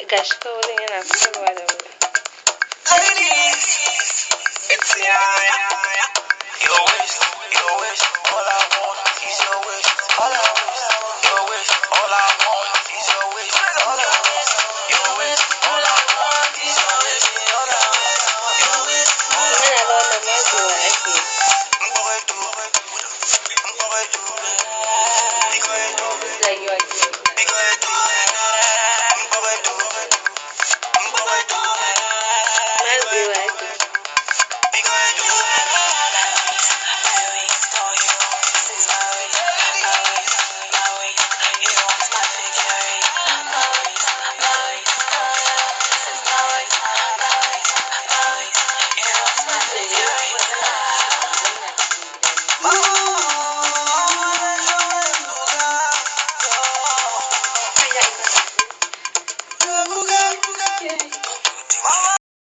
gashi kawai wurin yana fitarwa da wuri. Ana ga wannan matsewa ake yi. It's like you are